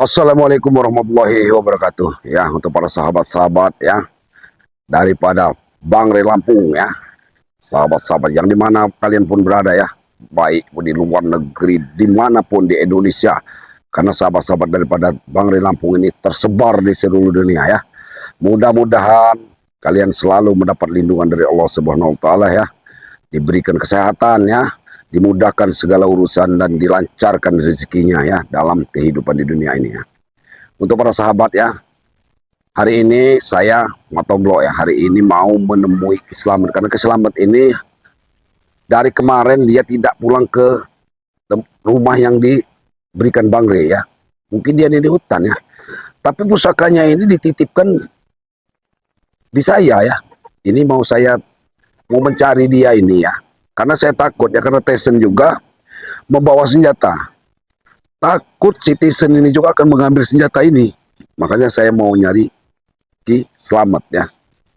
Assalamualaikum warahmatullahi wabarakatuh. Ya, untuk para sahabat-sahabat ya, daripada Bangre Lampung ya, sahabat-sahabat yang dimana kalian pun berada ya, baik di luar negeri, dimanapun di Indonesia. Karena sahabat-sahabat daripada Bangre Lampung ini tersebar di seluruh dunia ya. Mudah-mudahan kalian selalu mendapat lindungan dari Allah Subhanahu wa taala ya. Diberikan kesehatan ya, dimudahkan segala urusan dan dilancarkan rezekinya ya dalam kehidupan di dunia ini ya. Untuk para sahabat ya, hari ini saya Matomblo ya, hari ini mau menemui Kiselamet karena Kiselamet ini dari kemarin dia tidak pulang ke rumah yang diberikan Bangre ya. Mungkin dia di hutan ya. Tapi pusakanya ini dititipkan di saya ya. Ini mau mencari dia ini ya. Karena saya takut ya, karena Tyson juga membawa senjata. Takut si Tyson ini juga akan mengambil senjata ini. Makanya saya mau nyari Ki Slamet ya.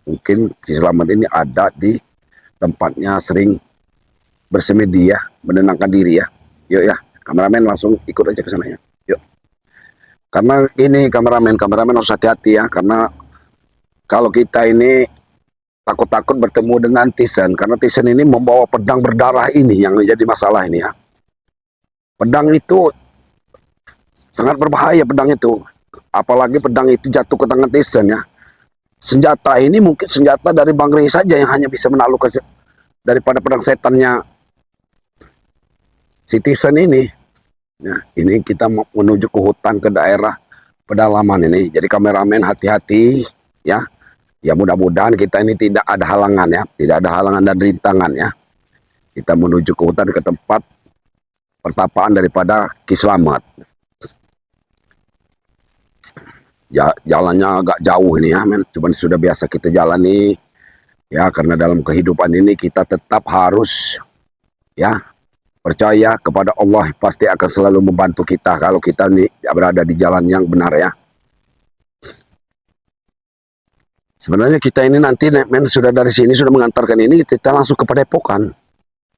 Mungkin Ki Slamet ini ada di tempatnya sering bersemedi ya, menenangkan diri ya. Yuk ya, kameramen langsung ikut aja ke sana ya. Yuk. Karena ini kameramen harus hati-hati ya, karena kalau kita ini takut-takut bertemu dengan Tyson, karena Tyson ini membawa pedang berdarah ini yang menjadi masalah ini ya. Pedang itu sangat berbahaya, pedang itu. Apalagi pedang itu jatuh ke tangan Tyson ya. Senjata ini mungkin senjata dari Bangre saja yang hanya bisa menaklukkan daripada pedang setannya si Tyson ini. Ya, ini kita mau menuju ke hutan, ke daerah pedalaman ini. Jadi kameramen hati-hati ya. Ya mudah-mudahan kita ini tidak ada halangan ya, tidak ada halangan dan rintangan ya. Kita menuju ke hutan, ke tempat pertapaan daripada Ki Slamet. Ya, jalannya agak jauh ini ya, men. Cuman sudah biasa kita jalani ya, karena dalam kehidupan ini kita tetap harus ya percaya kepada Allah, pasti akan selalu membantu kita kalau kita ini berada di jalan yang benar ya. Sebenarnya kita ini nanti men sudah dari sini sudah mengantarkan ini, kita langsung ke Padepokan.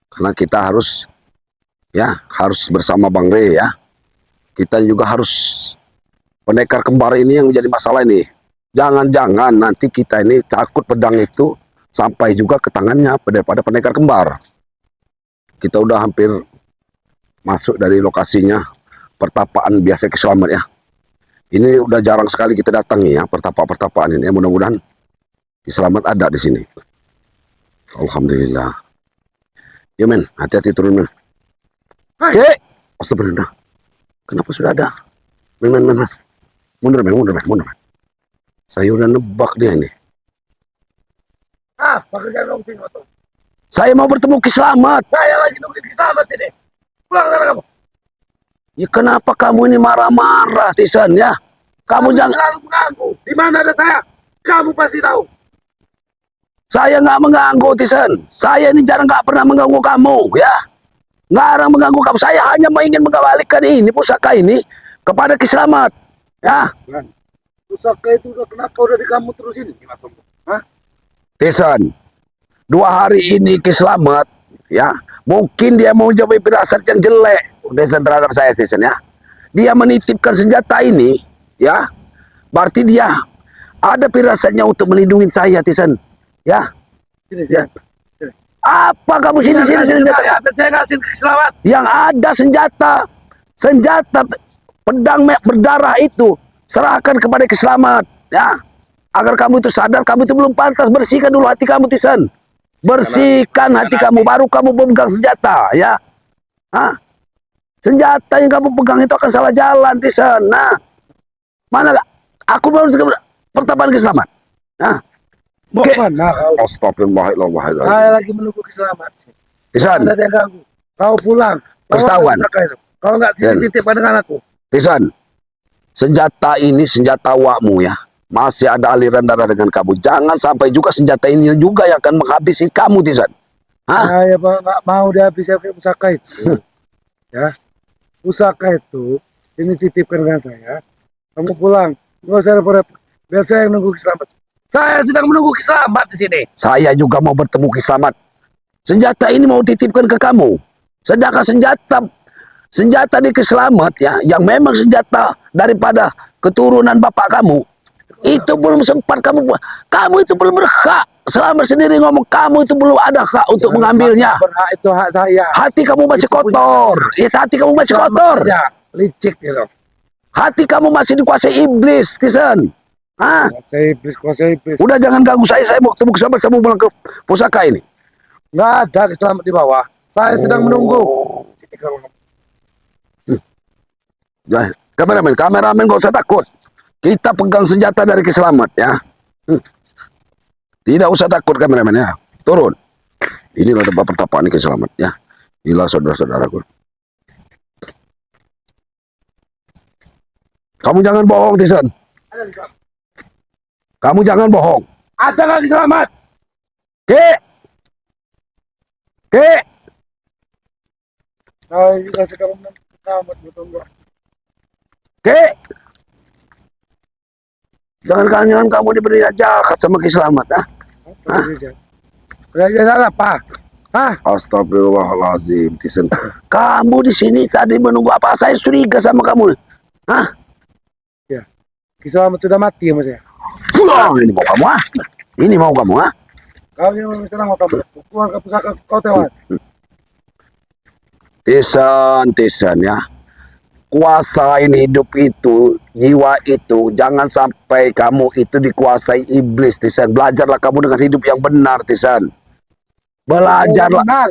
Karena kita harus ya, harus bersama Bangre ya. Kita juga harus pendekar kembar ini yang menjadi masalah ini. Jangan-jangan nanti kita ini takut pedang itu sampai juga ke tangannya daripada pendekar kembar. Kita udah hampir masuk dari lokasinya pertapaan biasa Ki Slamet ya. Ini udah jarang sekali kita datangi ya, pertapaan ini. Mudah-mudahan Ki Slamet ada di sini. Alhamdulillah. Ya men, hati-hati turun men. Oke, astagfirullah. Kenapa sudah ada? Men. Mundur men. Saya udah nebak dia ini. Pekerjaan dong sini waktu. Saya mau bertemu Ki Slamet. Saya lagi nungguin Ki Slamet ini. Pulang sana kamu. Ya kenapa kamu ini marah-marah, Tyson ya? Kamu jangan selalu mengganggu. Di mana ada saya? Kamu pasti tahu. Saya nggak mengganggu, Tyson. Saya ini jarang nggak pernah mengganggu kamu, ya. Ngarang mengganggu kamu. Saya hanya ingin mengembalikan ini pusaka ini kepada Ki Slamet, ya. Pusaka itu udah kenapa udah di kamu terusin? Hah? Tyson, 2 hari ini Ki Slamet, ya. Mungkin dia mau jawab firasat yang jelek, Tyson, terhadap saya, Tyson, ya. Dia menitipkan senjata ini, ya. Berarti dia ada firasatnya untuk melindungi saya, Tyson. Ya. Sini. Apa kamu sini Saya ngasih Ki Slamet. Yang ada senjata pedang berdarah itu serahkan kepada Ki Slamet ya. Agar kamu itu sadar kamu itu belum pantas. Bersihkan dulu hati kamu, Tyson. Bersihkan hati kamu, baru kamu pegang senjata ya. Senjata yang kamu pegang itu akan salah jalan, Tyson. Nah, mana aku belum pertapaan Ki Slamet. Nah, Mana kau? Astagfirullahaladzim. Saya lagi menunggu Ki Slamet. Tyson, Ada yang ganggu. Kau pulang. Ketahuan. Kalau nggak titip dengan aku. Tyson, senjata ini senjata wakmu ya. Masih ada aliran darah dengan kamu. Jangan sampai juga senjata ini juga yang akan menghabisi kamu, Tyson. Saya nggak mau dihabisi pusaka itu. Ya, pusaka itu ini titipkan dengan saya. Kamu pulang. Nggak usah repot-repot. Biar saya yang nunggu Ki Slamet. Saya sedang menunggu Ki Slamet di sini. Saya juga mau bertemu Ki Slamet. Senjata ini mau titipkan ke kamu. Sedangkan senjata di Kiselamat ya, yang memang senjata daripada keturunan bapak kamu, itu belum sempat kamu buat. Kamu itu belum berhak. Selama sendiri ngomong kamu itu belum ada hak untuk mengambilnya. Berhak itu hak saya. Hati kamu masih Itu punya- kotor. Hati kamu masih kotor. Ya, licik gitu. Hati kamu masih dikuasai iblis, Tison. Hah? Kuasa iblis. Udah jangan ganggu saya mau ketemu sama saya mau pulang ke pusaka ini. Nggak ada Kiselamat di bawah. Saya sedang menunggu. Ya, kameramen gak usah takut. Kita pegang senjata dari Kiselamat ya. Tidak usah takut kameramen ya. Turun. Inilah tempat pertapaan Kiselamat ya. Inilah saudara-saudaraku. Kamu jangan bohong, Tison. Kamu jangan bohong. Ada nggak Kiselamat? Ke. Saya juga sedang menunggu Kiselamat, betul nggak? Ke. Jangan kamu diberi jahat sama Kiselamat ah. Udah salah apa? Hah? Astagfirullahalazim, Tison. Kamu di sini tadi menunggu apa? Saya curiga sama kamu. Hah? Kiselamat sudah mati sama saya. Ini mau kamu ah? Ini mau kamu ah? Kau yang sedang mau kamu keluar ke pusaka kau tewas. Tison ya. Kuasain hidup itu, jiwa itu, jangan sampai kamu itu dikuasai iblis, Tison. Belajarlah kamu dengan hidup yang benar, Tison. Belajarlah. Benar.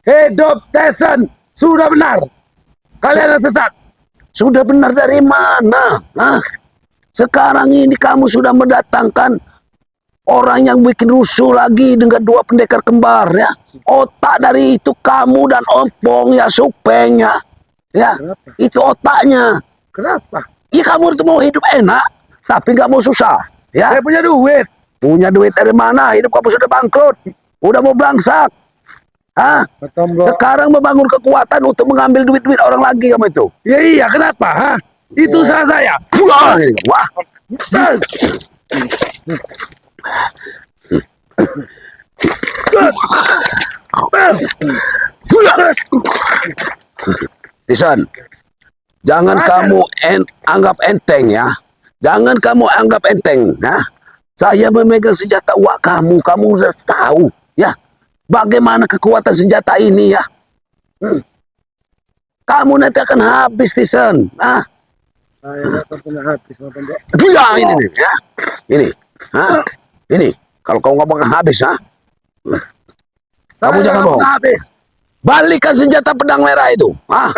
Hidup Tyson sudah benar. Kalian yang sesat. Sudah benar dari mana? Hah? Sekarang ini kamu sudah mendatangkan orang yang bikin rusuh lagi dengan dua pendekar kembar ya. Otak dari itu kamu dan Ompong ya, Supeng ya. Ya, Kenapa? itu otaknya. Kenapa? Ya kamu itu mau hidup enak, tapi nggak mau susah. Ya, Saya punya duit. punya duit dari mana? Hidup kamu sudah bangkrut, udah mau belangsak. Hah? Betul, Sekarang membangun kekuatan untuk mengambil duit-duit orang lagi kamu itu. Ya iya, kenapa? Hah? Itu salah saya. Wah, ini, wah. Tison, jangan kamu anggap enteng ya. Jangan kamu anggap enteng ya. Saya memegang senjata uak kamu sudah tahu ya. Bagaimana kekuatan senjata ini ya. Kamu nanti akan habis, Tison. Ah, Saya nggak akan pernah habis, Bapak. ya ini nih ya. Ini. Hah? Ini. Kalau kau ngomong habis, ha? Kamu jangan bohong. Habis. Balikan senjata pedang merah itu. Ah,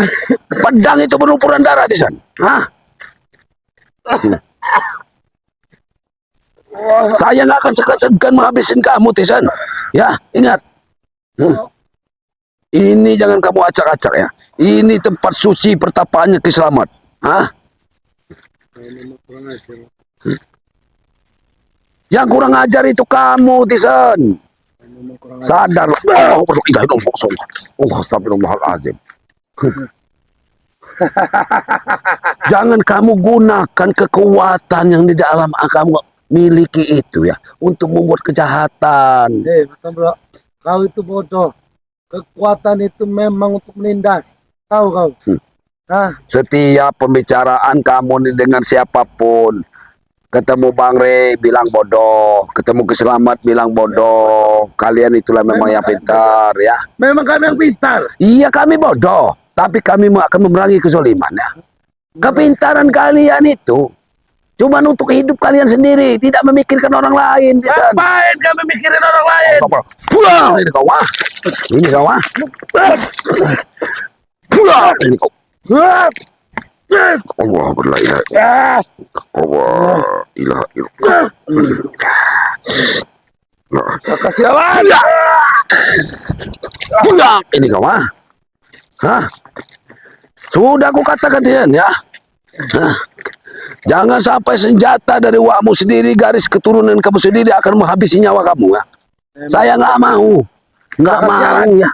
pedang itu berlumuran darah, Tison. Ah, saya nggak akan segan-segan menghabisin kamu, Tison. Ya, ingat. Ini jangan kamu acak-acak ya. Ini tempat suci pertapaannya Kiselamat. Hah? Yang kurang ajar itu kamu, Tison. Sadar. Oh, astagfirullahalazim. Jangan kamu gunakan kekuatan yang di dalam kamu miliki itu ya untuk membuat kejahatan. Betul, Bro. Kau itu bodoh. Kekuatan itu memang untuk menindas. Tahu kau? Hah? Setiap pembicaraan kamu nih dengan siapapun, ketemu Bang Rey bilang bodoh, ketemu Kiselamat bilang bodoh. Kalian itulah memang yang pintar ya. Memang kami yang pintar. Iya kami bodoh, tapi kami akan memerangi kezoliman ya. Kepintaran kalian itu cuma untuk hidup kalian sendiri, tidak memikirkan orang lain. Ngapain kami mikirin orang lain? Pulang ini kau wah, ini kau wah. Pulang ini kau. Allah berlailah. Allah ilah ilah. Saya kasih awan. Pulang ini kau ah. Hah? Sudah aku katakan ya. Hah? Jangan sampai senjata dari wakmu sendiri, garis keturunan kamu sendiri akan menghabisi nyawa kamu ya. Saya nggak mau ya.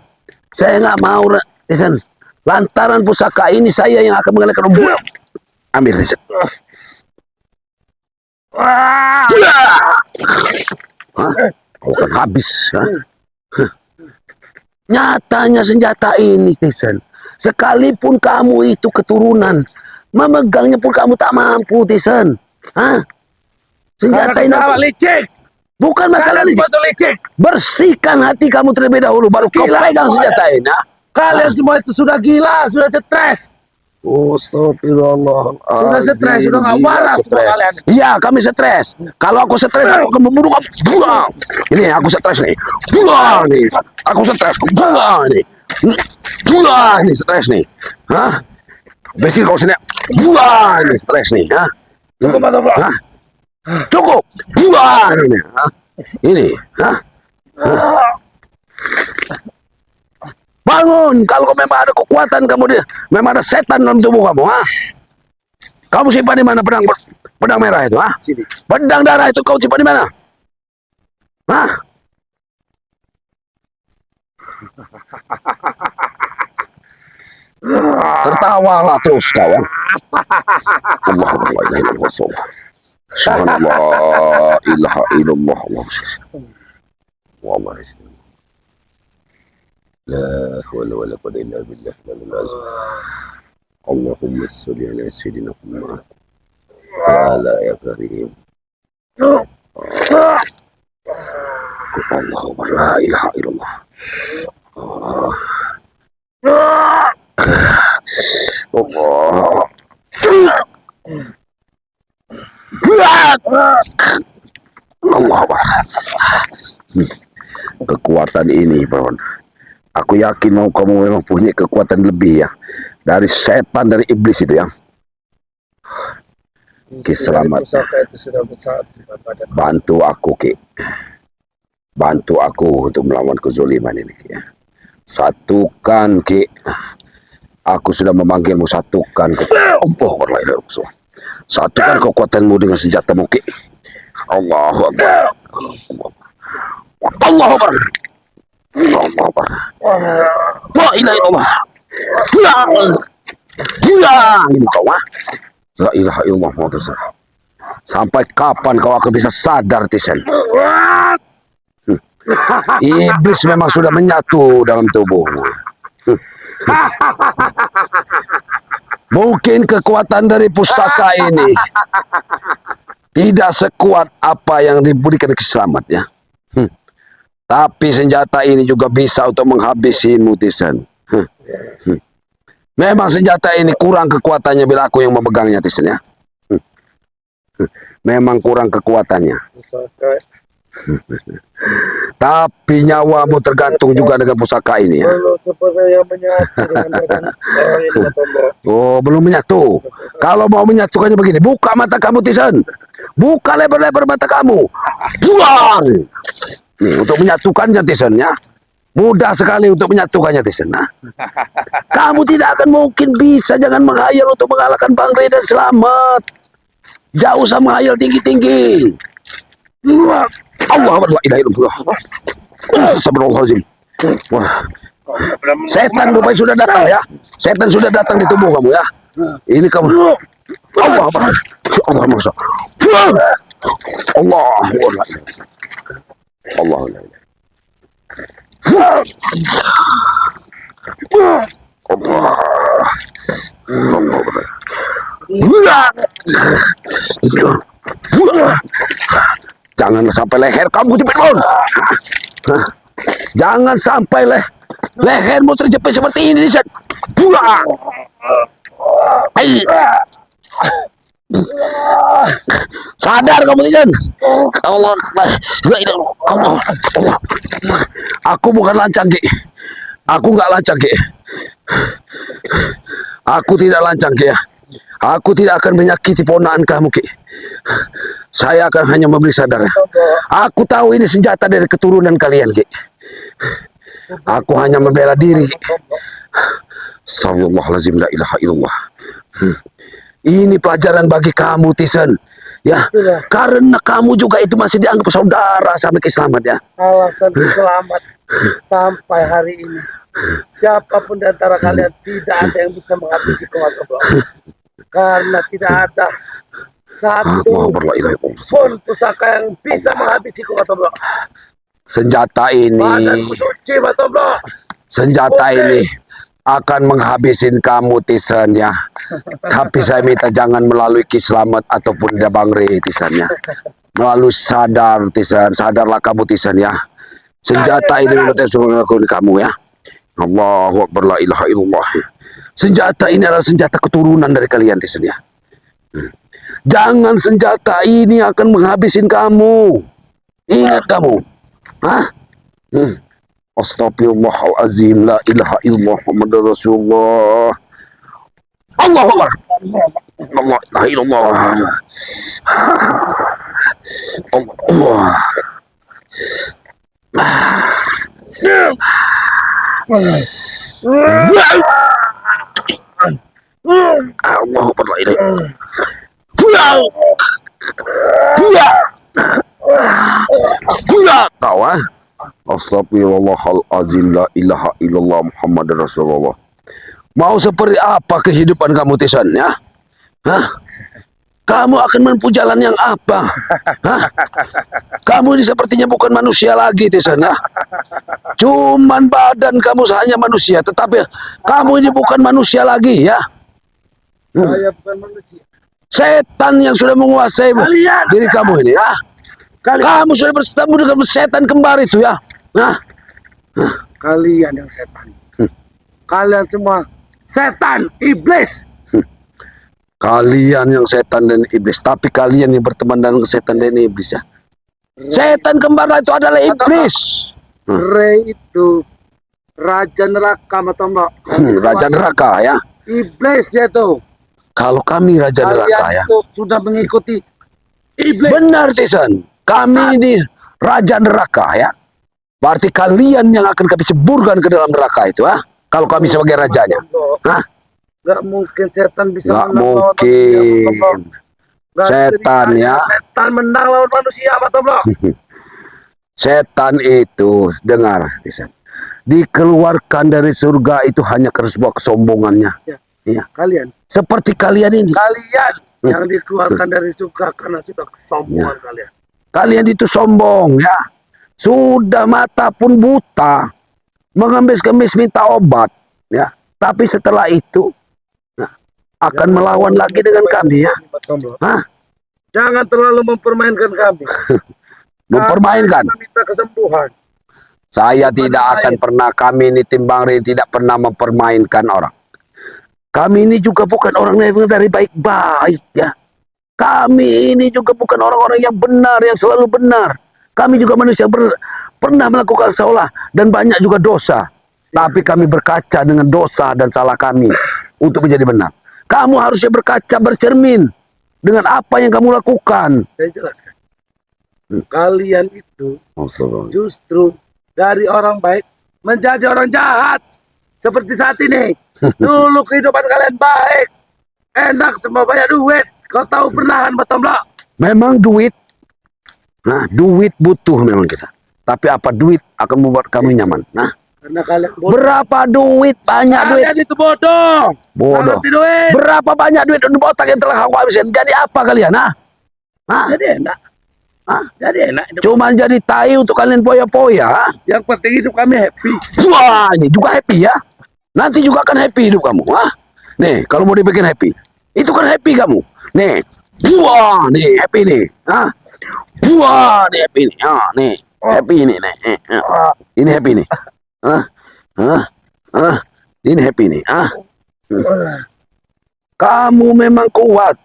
Saya nggak mau, Tison. Lantaran pusaka ini saya yang akan mengalahkan Om. Ambil, Tison. Hah? Kau akan habis. Hah? Nyatanya senjata ini, Tison, Sekalipun kamu itu keturunan, memegangnya pun kamu tak mampu, Tisen. Hah? Senjata ini Salah licik. bukan masalah Kalian licik. semua tuh licik. Bersihkan hati kamu terlebih dahulu, baru kau Gila, pegang semua senjata ini. Ha? Kalian semua itu sudah gila, sudah stres. Astagfirullah. Sudah stres, sudah nggak waras semua kalian. Iya, kami stres. Kalau aku stres, aku akan membunuh kamu. Buang. Ini aku stres nih. Buang nih. Aku stres. Buang nih. Buang nih stres nih. Hah? Besok kau sini. Buang nih stres nih. Hah? Cukup, Pak Tombro. Hah? Cukup. Buang ini. Hah? Ini. Hah? Bangun, kalau memang ada kekuatan kamu dia, memang ada setan dalam tubuh kamu, ha? Kamu simpan di mana pedang merah itu, ha? Sini. Pedang darah itu kau simpan di mana? Hah? Tertawalah terus kau, ha? Allahu la ilaha illallah. Subhanallah, ilaha illallah. Wallahi. لا حول ولا قوة إلا بالله العلي العظيم اللهم صل على سيدنا محمد وعلى يا كريم الله أكبر لا إله إلا الله الله أكبر kekuatan ini bro. Aku yakin mau kamu memang punya kekuatan lebih ya dari setan, dari iblis itu ya. Ki selamat. Itu sudah besar. Bantu aku Ki. Bantu aku untuk melawan kezoliman ini Ki. Satukan Ki. Aku sudah memanggilmu, satukan. Satukan kekuatanmu dengan senjatamu Ki. Allahu Akbar. Allahu Akbar. Allah Akbar. La ilaha illallah. La ini kau, ha? La ilaha illallah Muhammad Rasulullah. Sampai kapan kau akan bisa sadar, Tisen? Iblis memang sudah menyatu dalam tubuhmu. Mungkin kekuatan dari pusaka ini tidak sekuat apa yang diberikan keselamatnya. Tapi senjata ini juga bisa untuk menghabisimu, Tisen. Memang senjata ini kurang kekuatannya bila aku yang memegangnya, Tisen ya. Memang kurang kekuatannya. Tapi nyawamu tergantung juga dengan pusaka ini ya. Oh, belum menyatu. Kalau mau menyatukannya begini, buka mata kamu, Tisen. Buka lebar-lebar mata kamu. Buang. Nih, untuk menyatukannya, Tisen ya. Mudah sekali untuk menyatukannya, Tisen. Nah, kamu tidak akan mungkin bisa, jangan menghayal untuk mengalahkan Bang Rey dan Selamat. Jauh sama menghayal tinggi-tinggi. Allah la ilaha illallah. Astagfirullahaladzim. Wah. Setan rupanya sudah datang ya. Setan sudah datang di tubuh kamu ya. Ini kamu. Allah Akbar. Allah Masya. Allah. Allah la ilaha. Allah. Jangan sampai leher kamu kejepit, Mon. Jangan sampai lehermu terjepit seperti ini, Sen. Sadar kamu, Sen. Allah. Allah. Allah. Aku bukan lancang, Ki. Aku nggak lancang, Ki. Aku tidak lancang, Ki ya. Aku tidak akan menyakiti ponakan kamu, Ki. Saya akan hanya memberi sadar. Aku tahu ini senjata dari keturunan kalian, Ki. Aku hanya membela diri. Astagfirullahaladzim, la ilaha illallah. Ini pelajaran bagi kamu, Tisen. Ya, karena kamu juga itu masih dianggap saudara sampai ke Selamat ya. Alasan Selamat sampai hari ini, siapapun di antara kalian tidak ada yang bisa menghabisi keluarga Blok. Karena tidak ada satu pun pusaka yang bisa menghabisi keluarga Blok. Senjata ini, Badanku suci, Blok. senjata ini akan menghabisin kamu Tisan ya. Tapi saya minta jangan melalui Ki Slamet ataupun Bangre Tisan ya. Melalui sadar Tisan, sadarlah kamu Tisan ya. Senjata ini menurut kamu ya. Allahu Akbar la ilaha illallah. Senjata ini adalah senjata keturunan dari kalian Tisan ya. Jangan senjata ini akan menghabisin kamu. Ingat kamu. Hah? Astagfirullahalazim, la ilaha illallah Muhammadur Rasulullah. Allahu Akbar. Allah la ilallah. Allah. Allahu Akbar la ilaha. Buya kau ah. Astagfirullahalazim, la ilaha illallah Muhammadur Rasulullah. Mau seperti apa kehidupan kamu Tisan ya? Hah? Kamu akan menempuh jalan yang apa? Hah? Kamu ini sepertinya bukan manusia lagi Tisan ya. Cuman badan kamu hanya manusia, tetapi kamu ini bukan manusia lagi ya. Saya bukan manusia. Setan yang sudah menguasai diri kamu ini ya. Kamu sudah bertemu dengan setan kembar itu ya. Nah, Kalian yang setan. Kalian semua setan, iblis. kalian yang setan dan iblis, tapi kalian yang berteman dengan setan dan iblis ya. Setan kembar itu adalah iblis. Rey itu raja neraka Matombok. Raja neraka ya. Iblis dia tuh. Kalau kami raja neraka Kalian ya. itu sudah mengikuti iblis. Benar Tisan. Kami ini raja neraka ya. Berarti kalian yang akan kami ceburkan ke dalam neraka itu ah. Kalau kami sebagai rajanya. Hah? Gak mungkin setan bisa Gak menang lawan mungkin. manusia. Setan ya. Setan menang lawan manusia Matombok. Setan itu, dengar Tisan. Dikeluarkan dari surga itu hanya karena sebuah kesombongannya. Ya. Kalian. Seperti kalian ini. Kalian yang dikeluarkan dari surga karena sudah kesombongan kalian. Kalian itu sombong ya. Sudah mata pun buta. Mengemis-kemis minta obat ya. Tapi setelah itu akan melawan lagi dengan kami ya. Hah? Jangan terlalu mempermainkan kami. Mempermainkan. Kami minta kesembuhan. Saya tidak akan pernah, kami ini tim Bangre tidak pernah mempermainkan orang. Kami ini juga bukan orang yang dari baik-baik ya. Kami ini juga bukan orang-orang yang benar, yang selalu benar. Kami juga manusia pernah melakukan salah dan banyak juga dosa. Tapi kami berkaca dengan dosa dan salah kami untuk menjadi benar. Kamu harusnya berkaca, bercermin dengan apa yang kamu lakukan. Saya jelaskan. Kalian itu justru dari orang baik menjadi orang jahat. Seperti saat ini. Dulu kehidupan kalian baik. Enak, semua banyak duit. Kau tahu pernah kan Matombok? Memang duit. Nah, duit butuh memang kita. Tapi apa duit akan membuat kami nyaman? Nah, Karena kalian bodoh. berapa duit? Banyak duit. Kalian itu bodoh. Bodoh. Ngerti duit. Berapa banyak duit di otak yang telah kau habisin? Jadi apa kalian? Nah? Hah? Jadi enak. Jadi enak. Cuma jadi tai untuk kalian poya-poya. Yang penting hidup kami happy. Wah, ini juga happy ya. Nanti juga akan happy hidup kamu. Hah? Nih, kalau mau dibikin happy. Itu kan happy kamu. Nih. Wah, nih happy nih. Hah? Wah, nih happy nih. Ah, nih. Happy nih. Ini happy nih. Ini happy nih. Kamu memang kuat.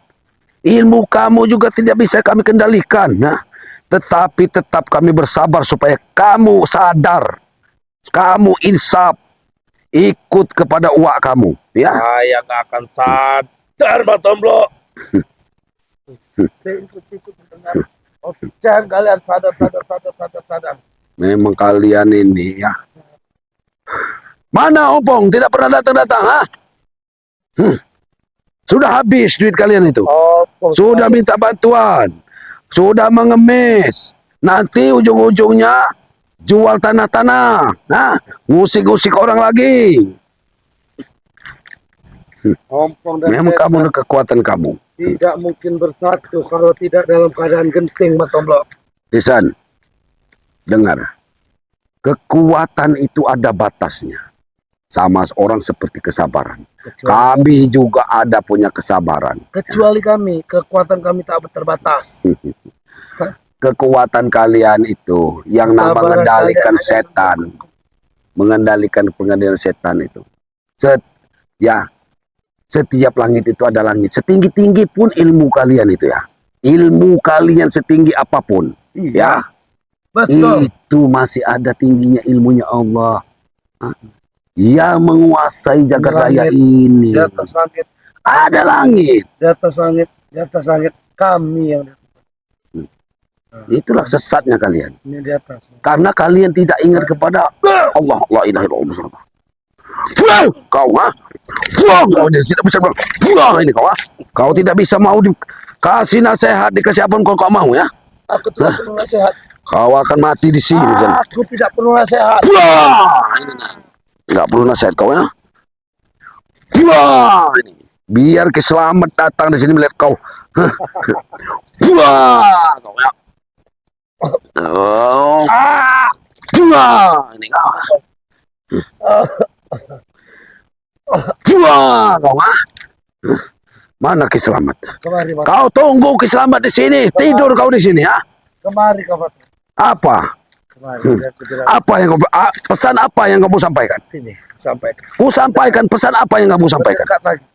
Ilmu kamu juga tidak bisa kami kendalikan. Nah, tetapi tetap kami bersabar supaya kamu sadar. Kamu insaf. Ikut kepada uak kamu. Ya. Saya nggak akan sadar, Matombok. Saya ikut mendengar. Jangan kalian sadar. Memang kalian ini ya. Mana Opong? Tidak pernah datang-datang, ha? Sudah habis duit kalian itu. Sudah minta bantuan. Sudah mengemis. Nanti ujung-ujungnya jual tanah-tanah. Nah, ngusik-ngusik orang lagi. Ompong dan Memang Desa kamu ada kekuatan kamu. tidak mungkin bersatu kalau tidak dalam keadaan genting, Matombok. Isan, dengar. Kekuatan itu ada batasnya. sama orang seperti kesabaran. kecuali, Kami juga ada punya kesabaran. kecuali kami, kekuatan kami tak terbatas. Kekuatan kalian itu yang Kesabaran mengendalikan kalian hanya setan, mengendalikan pengendalian setan itu. Setiap langit itu ada langit. Setinggi-tinggi pun ilmu kalian itu ya. Ilmu kalian setinggi apapun, ya. Betul. Itu masih ada tingginya ilmunya Allah. Hah? Yang menguasai jagat raya ini. Di atas langit, Ada langit. di atas langit, di atas langit kami yang Itulah sesatnya kalian. ini di atas. Karena kalian tidak ingat kepada Allah. La ilaha illallah. Pulang kau, ha? Pulang kau, dia tidak bisa pulang. Pulang ini kau, ha? Kau tidak bisa mau dikasih nasihat, dikasih apa kau mau, ya? Aku tidak perlu nasihat. Kau akan mati di sini. Aku tidak perlu nasihat. Pulang. Enggak perlu nasihat kau, ya? Pulang. Biar keselamat datang di sini melihat kau. Pulang kau, ya? Oh. Pulang ini kau. Pulang kau, ha? Mana Kiselamat? Kemari, Pak. Kau tunggu Kiselamat di sini. Tidur kau di sini, ya? Kemari, Pak. Apa? Kemari, aku tidak Apa yang kau pesan apa yang kamu sampaikan? sini sampaikan. Ku sampaikan pesan apa yang kamu sampaikan? Mendekat lagi,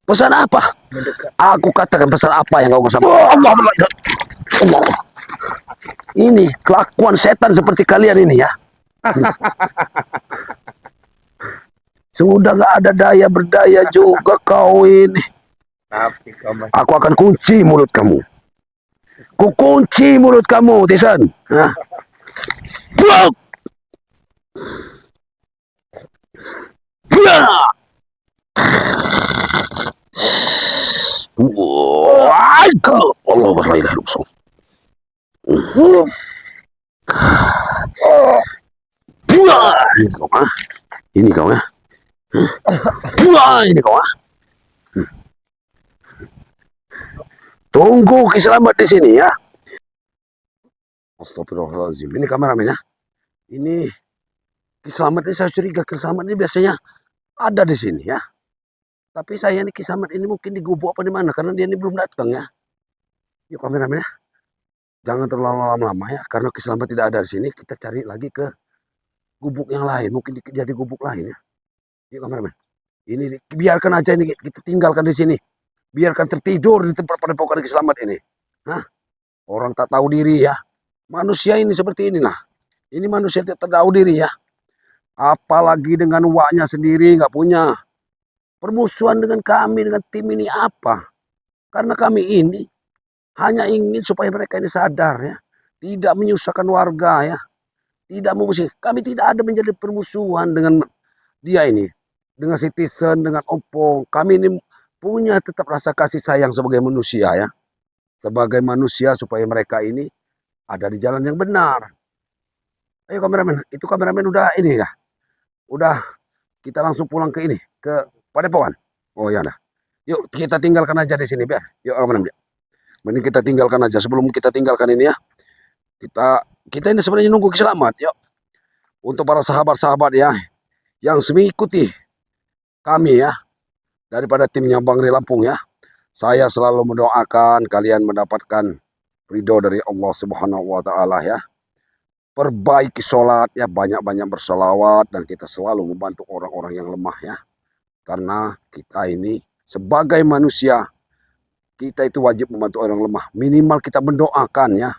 Pesan apa? mendekat. Aku katakan pesan apa yang kau sampaikan? Allah. Ini kelakuan setan seperti kalian ini, ya. Sudah gak ada daya berdaya juga kau ini. Tapi kau masih Aku akan kunci mulut kamu. Ku kunci mulut kamu, Tisan. Hah? Blok! Blok! Wah, Allah la ilaha illallah. Blok! Ini kau, ha? Ini kau, ya. Blok! Ini kau, ha? Tunggu Kiselamat di sini, ya. Astagfirullahaladzim. Ini kameramen, ya. Ini Kiselamat ini saya curiga Kiselamat ini biasanya ada di sini, ya. Tapi saya ini Kiselamat ini mungkin di gubuk apa di mana karena dia ini belum datang, ya. Yuk kameramen, ya. Jangan terlalu lama-lama, ya, karena Kiselamat tidak ada di sini. Kita cari lagi ke gubuk yang lain, mungkin jadi gubuk lain, ya. Yuk kameramen. Ini biarkan aja ini kita tinggalkan di sini. Biarkan tertidur di tempat padepokan Kiselamat ini. Hah? Orang tak tahu diri, ya. Manusia ini seperti inilah. Ini manusia tidak tahu diri, ya. Apalagi dengan uaknya sendiri nggak punya. Permusuhan dengan kami, dengan tim ini apa? Karena kami ini hanya ingin supaya mereka ini sadar, ya. Tidak menyusahkan warga, ya. Tidak memusuhi. Kami tidak ada menjadi permusuhan dengan dia ini. Dengan Citizen, dengan Oppo. Kami ini punya tetap rasa kasih sayang sebagai manusia, ya. Sebagai manusia supaya mereka ini ada di jalan yang benar. Ayo kameramen, itu kameramen udah ini ya. Udah kita langsung pulang ke ini, ke Padepokan. Oh ya dah. Yuk kita tinggalkan aja di sini biar. Yuk kameramen. Mending kita tinggalkan aja sebelum kita tinggalkan ini, ya. Kita ini sebenarnya nunggu Kiselamat, yuk. Untuk para sahabat-sahabat, ya, yang mengikuti kami, ya, daripada timnya Bang Ri Lampung, ya. Saya selalu mendoakan kalian mendapatkan ridho dari Allah Subhanahu wa taala, ya. Perbaiki sholat, ya, banyak-banyak bersolawat dan kita selalu membantu orang-orang yang lemah, ya. Karena kita ini sebagai manusia kita itu wajib membantu orang lemah. Minimal kita mendoakan, ya.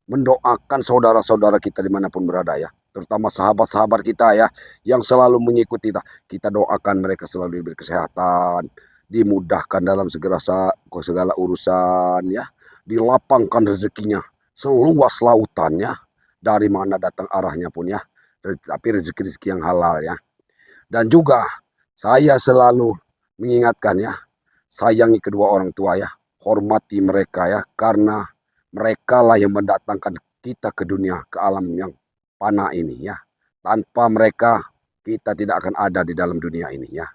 Mendoakan saudara-saudara kita dimanapun berada, ya. Terutama sahabat-sahabat kita, ya, yang selalu mengikuti kita. Kita doakan mereka selalu diberi kesehatan, dimudahkan dalam segala urusan, ya. Dilapangkan rezekinya seluas lautan, ya. Dari mana datang arahnya pun, ya. Tapi rezeki-rezeki yang halal, ya. Dan juga saya selalu mengingatkan, ya. Sayangi kedua orang tua, ya. Hormati mereka, ya. Karena mereka lah yang mendatangkan kita ke dunia, ke alam yang panah ini, ya. Tanpa mereka kita tidak akan ada di dalam dunia ini, ya.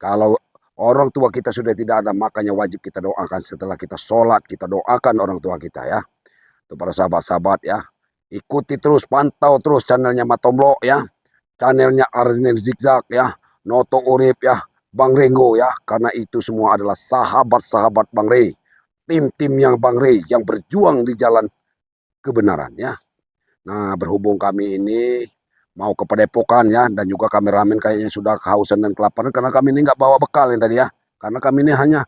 Kalau orang tua kita sudah tidak ada, makanya wajib kita doakan setelah kita sholat, kita doakan orang tua kita, ya. Untuk para sahabat-sahabat, ya. Ikuti terus, pantau terus channelnya Matomblo, ya. channelnya Arnel Zigzag ya, Noto Urip ya, Bang Renggo ya, karena itu semua adalah sahabat-sahabat Bang Rey, tim-tim yang Bang Rey yang berjuang di jalan kebenaran ya. Nah, berhubung kami ini mau ke Padepokan ya, dan juga kameramen kayaknya sudah kehausan dan kelaparan karena kami ini nggak bawa bekal yang tadi ya, karena kami ini hanya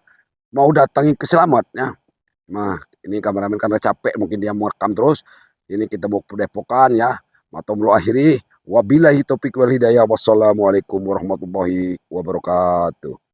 mau datangi keselamat ya. Nah, ini kameramen karena capek mungkin dia mau rekam terus. Ini kita mau ke Padepokan ya. Matomlo akhiri. Wabillahi taufiq wal hidayah. Wassalamualaikum warahmatullahi wabarakatuh.